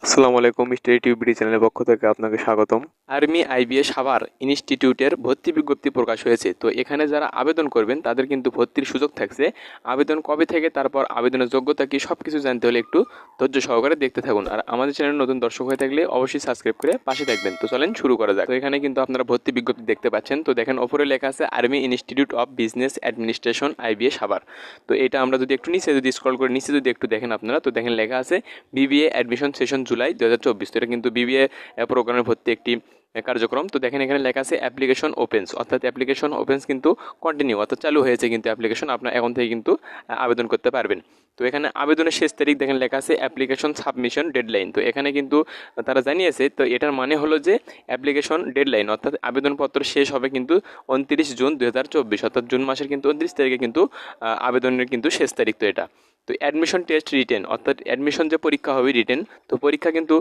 আসসালামু আলাইকুম, study tube চ্যানেলের পক্ষ থেকে আপনাকে স্বাগতম। আর্মি আইবিএ সাভার ইনস্টিটিউটের ভর্তি বিজ্ঞপ্তি প্রকাশ হয়েছে। তো এখানে যারা আবেদন করবেন তাদের কিন্তু ভর্তির সুযোগ থাকছে। আবেদন কবে থেকে, তারপর আবেদনের যোগ্যতা কি, সব কিছু জানতে হলে একটু ধৈর্য সহকারে দেখতে থাকুন। আর আমাদের চ্যানেল নতুন দর্শক হয়ে থাকলে অবশ্যই সাবস্ক্রাইব করে পাশে থাকবেন। তো চলেন শুরু করা যাক। তো এখানে কিন্তু আপনারা ভর্তি বিজ্ঞপ্তি দেখতে পাচ্ছেন। তো দেখেন ওপরে লেখা আছে army institute of business administration IBA Savar. তো এটা আমরা যদি একটু নিচে স্ক্রল করে নিচে যদি একটু দেখেন আপনারা, তো দেখেন লেখা আছে বিবিএ অ্যাডমিশন সেশন জুলাই 2024। তো এটা কিন্তু বিবিএ প্রোগ্রামের ভর্তি একটি কার্যক্রম। তো দেখেন এখানে লেখা আছে অ্যাপ্লিকেশন ওপেন্স, অর্থাৎ অ্যাপ্লিকেশন ওপেন্স কিন্তু কন্টিনিউ, অর্থাৎ চালু হয়েছে কিন্তু অ্যাপ্লিকেশন, আপনার এখন থেকে কিন্তু আবেদন করতে পারবেন। তো এখানে আবেদনের শেষ তারিখ দেখেন লেখা আছে অ্যাপ্লিকেশন সাবমিশন ডেডলাইন। তো এখানে কিন্তু তারা জানিয়েছে, তো এটার মানে হলো যে অ্যাপ্লিকেশন ডেডলাইন অর্থাৎ আবেদনপত্র শেষ হবে কিন্তু 29 জুন 2024, অর্থাৎ জুন মাসের কিন্তু 29 তারিখে কিন্তু আবেদনের কিন্তু শেষ তারিখ। তো এটা তো অ্যাডমিশন টেস্ট রিটেন, অর্থাৎ অ্যাডমিশন যে পরীক্ষা হবে রিটেন, তো পরীক্ষা কিন্তু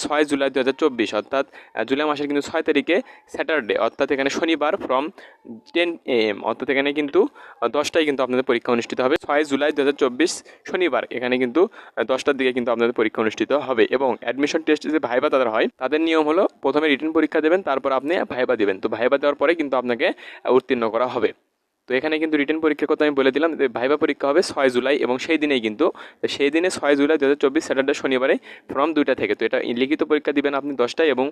6 জুলাই 2024, অর্থাৎ জুলাই মাসের কিন্তু 6 তারিখে স্যাটারডে, অর্থাৎ এখানে শনিবার ফ্রম 10 AM, অর্থাৎ এখানে কিন্তু 10টায় কিন্তু আপনাদের পরীক্ষা অনুষ্ঠিত হবে। 6 জুলাই 2024 শনিবার এখানে কিন্তু 10টার দিকে কিন্তু আপনাদের পরীক্ষা অনুষ্ঠিত হবে। এবং অ্যাডমিশন টেস্টে যে ভাইবা তাদের হয়, তাদের নিয়ম হলো প্রথমে রিটেন পরীক্ষা দেবেন, তারপর আপনি ভাইবা দেবেন। তো ভাইবা দেওয়ার পরে কিন্তু আপনাকে উত্তীর্ণ করা হবে। তো এখানে কিন্তু রিটেন পরীক্ষার কথা আমি বলে দিলাম, যে ভাইবা পরীক্ষা হবে 6 জুলাই এবং সেই দিনেই কিন্তু, সেই দিনে 6 জুলাই 2024 স্যাটারডে শনিবারে ফ্রম 2টা থেকে। তো এটা লিখিত পরীক্ষা দিবেন আপনি 10টায় এবং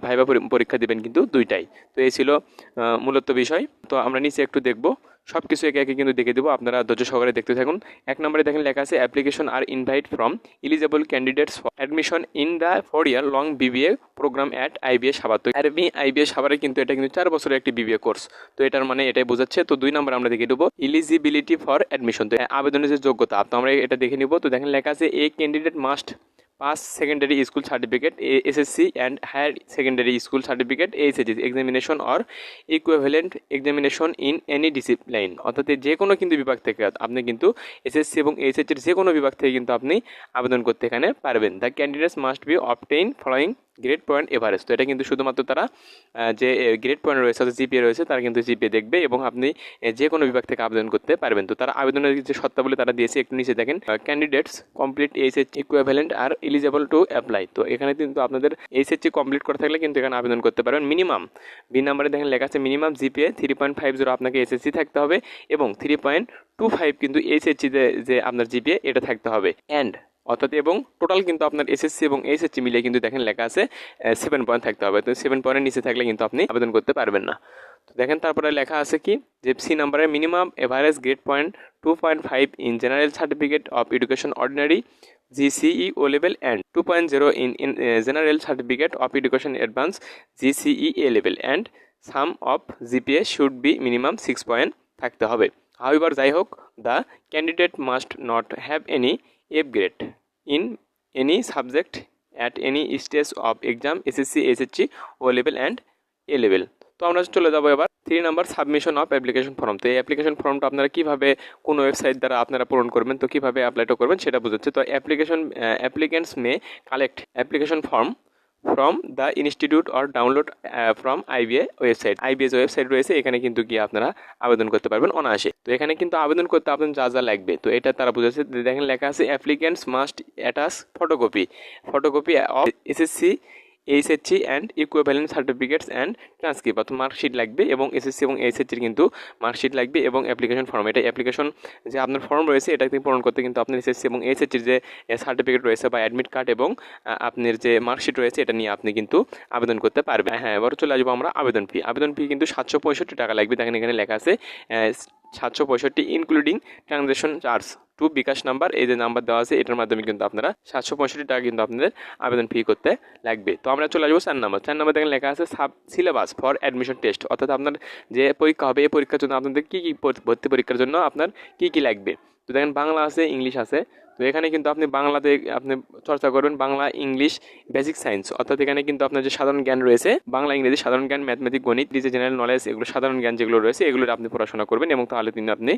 ভাইবা পরীক্ষা দিবেন কিন্তু 2টায়। তো এই ছিল মূলত বিষয়। তো আমরা নিচে একটু দেখব, সব কিছু একে একে কিন্তু দেখে দেবো, আপনারা ধৈর্য সহকারে দেখতে থাকুন। 1 নম্বরে দেখেন লেখা আছে application are invite from eligible candidates for admission in the 4 year long BBA programme at IBA Savar. তো আরবি আইবিএ সাভারে কিন্তু এটা কিন্তু 4 বছরের একটি বিবিএ কোর্স। তো এটার মানে এটাই বোঝাচ্ছে। তো 2 নম্বর আমরা দেখে দেবো এলিজিবিলিটি ফর অ্যাডমিশন, তো আবেদনের যে যোগ্যতা, তো আমরা এটা দেখে নিব। তো দেখেন লেখা আছে a candidate must pass secondary school certificate SSC and higher secondary school certificate HSC examination or equivalent examination in any discipline, অর্থাৎ যে কোনো কিন্তু বিভাগ থেকে আপনি কিন্তু এসএসসি এবং এইচএসসির যে কোনো বিভাগ থেকে কিন্তু আপনি আবেদন করতে এখানে পারবেন। The candidates must be obtain following grade point average. তো এটা কিন্তু শুধুমাত্র তারা যে গ্রেড পয়েন্ট রয়েছে অর্থাৎ জিপিএ রয়েছে, তারা কিন্তু জিপিএ দেখবে এবং আপনি যে কোনো বিভাগ থেকে আবেদন করতে পারবেন। তো তারা আবেদনের যে শর্তাবলী তারা দিয়েছে, একটু নিচে দেখেন candidates complete HSC equivalent R eligible to apply. তো এখানে কিন্তু আপনাদের এইচএসসি কমপ্লিট করা থাকলে কিন্তু এখানে আবেদন করতে পারবেন। মিনিমাম বি নাম্বারে দেখেন লেখা আছে মিনিমাম জিপিএ 3.50 আপনাকে এসএসসি থাকতে হবে এবং 3.25 কিন্তু এইচএসসি যে আপনার জিপিএ এটা থাকতে হবে। অ্যান্ড অর্থাৎ এবং টোটাল কিন্তু আপনার এসএসসি এবং এইচএসসি মিলিয়ে কিন্তু দেখেন লেখা আছে 7 পয়েন্ট থাকতে হবে। তো 7 পয়েন্টের নিচে থাকলে কিন্তু আপনি আবেদন করতে পারবেন না। তো দেখেন তারপরে লেখা আছে কি, যে সি নাম্বারে minimum average grade point 2.5 in general certificate of education ordinary GCE O level and 2.0 in general certificate of education advanced GCE A level and sum of GPA should be minimum 6 point থাকতে হবে। However যাই হোক, the candidate must not have any F grade in any subject at any stage of exam SSC SHC O level and A level। তো আমরা চলে যাবো এবার 3 number submission of application form. তো এই অ্যাপ্লিকেশন ফর্মটা আপনারা কীভাবে কোন ওয়েবসাইট দ্বারা আপনারা পূরণ করবেন, তো কীভাবে অ্যাপ্লাইটা করবেন সেটা বোঝাচ্ছে। তো applicants May collect application form from the institute or download from IBA website. IBA যে ওয়েবসাইট রয়েছে এখানে কিন্তু গিয়ে আপনারা আবেদন করতে পারবেন অনায়াসে। তো এখানে কিন্তু আবেদন করতে আপনার যা যা লাগবে, তো এটা তারা বুঝেছে। দেখেন লেখা আছে applicants must attach photocopy of SSC HSC and equivalent certificates and transcript, অর্থাৎ মার্কশিট লাগবে এবং এসএসসি এবং এইচএসসির কিন্তু মার্কশিট লাগবে এবং অ্যাপ্লিকেশন ফর্ম। এটা অ্যাপ্লিকেশন যে আপনার ফর্ম রয়েছে এটা পূরণ করতে কিন্তু আপনার এসএসসি এবং এইচএসসির যে সার্টিফিকেট রয়েছে বা অ্যাডমিট কার্ড এবং আপনার যে মার্কশিট রয়েছে এটা নিয়ে আপনি কিন্তু আবেদন করতে পারবেন। হ্যাঁ, এবার চলে আসবো আমরা আবেদন ফি। আবেদন ফি কিন্তু 765 টাকা লাগবে। দেখেন এখানে লেখা আছে 765 ইনক্লুডিং ট্রানজ্যাকশন চার্জ টু বিকাশ নাম্বার, এই যে নাম্বার দেওয়া আছে এটার মাধ্যমে কিন্তু আপনারা 765 টাকা কিন্তু আপনাদের আবেদন ফি করতে লাগবে। তো আমরা চলে আসবো 4 নাম্বার দেখেন লেখা আছে sub syllabus for admission test, অর্থাৎ আপনার যে পরীক্ষা হবে এই পরীক্ষার জন্য আপনাদের কী কী ভর্তি পরীক্ষার জন্য আপনার কী কী লাগবে। তো দেখেন বাংলা আছে, ইংলিশ আছে। তো এখানে কিন্তু আপনি বাংলাতে আপনি চর্চা করবেন বাংলা, ইংলিশ, বেসিক সায়েন্স, অর্থাৎ এখানে কিন্তু আপনার যে সাধারণ জ্ঞান রয়েছে বাংলা, ইংরেজি, সাধারণ জ্ঞান, ম্যাথমেটিক, গণিত, যে জেনারেল নলেজ, এগুলো সাধারণ জ্ঞান যেগুলো রয়েছে এগুলো আপনি পড়াশোনা করবেন এবং তাহলে কিন্তু আপনি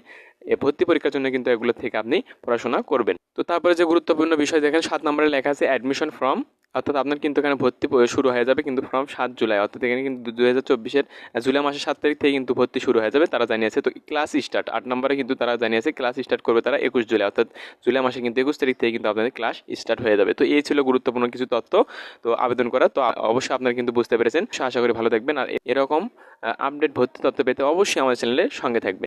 ভর্তি পরীক্ষার জন্য কিন্তু এগুলো থেকে আপনি পড়াশোনা করবেন। তো তারপরে যে গুরুত্বপূর্ণ বিষয় দেখেন 7 নম্বরে লেখা আছে অ্যাডমিশন ফর্ম অর্থাৎ আপনার কিন্তু এখানে ভর্তি শুরু হয়ে যাবে কিন্তু ফর্ম 7 জুলাই, অর্থাৎ এখানে কিন্তু 2024-এর জুলাই মাসের 7 তারিখ থেকে কিন্তু ভর্তি শুরু হয়ে যাবে তারা জানিয়েছে। তো ক্লাস স্টার্ট 8 নম্বরে কিন্তু তারা জানিয়েছে ক্লাস স্টার্ট করবে তারা 21 জুলাই, অর্থাৎ জুলাই মাসে কিন্তু 21 তারিখ থেকে কিন্তু আপনাদের ক্লাস স্টার্ট হয়ে যাবে। তো এই ছিল গুরুত্বপূর্ণ কিছু তথ্য তো আবেদন করা। তো অবশ্যই আপনারা কিন্তু বুঝতে পেরেছেন। আশা করি ভালো থাকবেন, আর এরকম আপডেট ভর্তি তথ্য পেতে অবশ্যই আমাদের চ্যানেলের সঙ্গে থাকবেন।